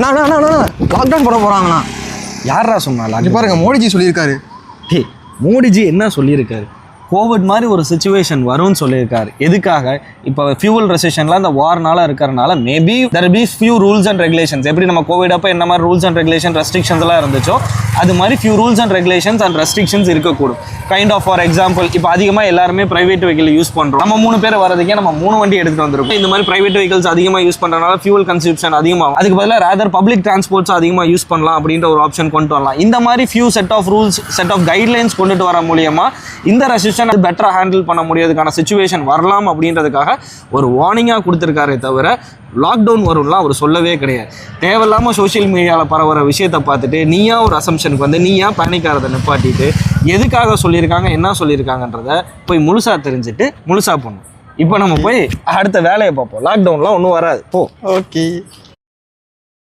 Lockdown போட போறாங்கண்ணா. யாரா சொன்னா? பாருங்க, மோடிஜி சொல்லியிருக்காரு. மோடிஜி என்ன சொல்லியிருக்காரு? கோவிட் மாதிரி ஒரு சுச்சுவேஷன் வரும்னு சொல்லியிருக்காரு. எதுக்காக? இப்போ ஃபியூவல் ரெசிஷன்லாம் இந்த வார்னால இருக்கிறனால maybe there be few rules and regulations. எப்படி நம்ம கோவிட் அப்போ என்ன மாதிரி ரூல்ஸ் அண்ட் ரெகுலேஷன் ரெஸ்ட்ரிக்ஷன்ஸ் எல்லாம் இருந்துச்சோ அது மாதிரி few rules and regulations and restrictions இருக்கக்கூடும். கைண்ட் ஆஃப் ஃபார் எக்ஸாம்பிள், இப்போ அதிகமாக எல்லாருமே பிரைவேட் வெஹிக்கிள் யூஸ் பண்ணுறோம். நம்ம 3 பேர் வரதுக்கே நம்ம 3 வண்டி எடுத்துகிட்டு வந்திருக்கோம். இந்த மாதிரி பிரைவேட் வெஹிக்கிள்ஸ் அதிகமாக யூஸ் பண்ணுறதுனால ஃபியூவல் கன்சம்ப்ஷன் அதிகமாகும். அதுக்கு பதிலாக ரேதர் பப்ளிக் டிரான்ஸ்போர்ட்ஸ் அதிகமாக யூஸ் பண்ணலாம் அப்படின்ற ஒரு ஆப்ஷன் கொண்டு வரலாம். இந்த மாதிரி few set of rules, set of guidelines கொண்டுட்டு வர மூலியமா இந்த ரெசிஸ்டன் பெட்டராக ஹேண்டில் பண்ண முடியாதுக்கான சுச்சுவேஷன் வரலாம் அப்படின்றதுக்காக ஒரு வார்னிங்காக கொடுத்துருக்காரே தவிர லாக்டவுன் வரும்லாம் அவர் சொல்லவே கிடையாது. தேவையில்லாமல் சோஷியல் மீடியாவில் பரவுற விஷயத்தை பார்த்துட்டு நீயா ஒரு அசம்ஷனுக்கு வந்து நீயா பேனிக்காரதை நிப்பாட்டிட்டு எதுக்காக சொல்லியிருக்காங்க, என்ன சொல்லியிருக்காங்கன்றத போய் முழுசாக தெரிஞ்சுட்டு முழுசாக பண்ணும். இப்போ நம்ம போய் அடுத்த வேலையை பார்ப்போம். லாக்டவுன்லாம் ஒன்றும் வராது. போ. ஓகே.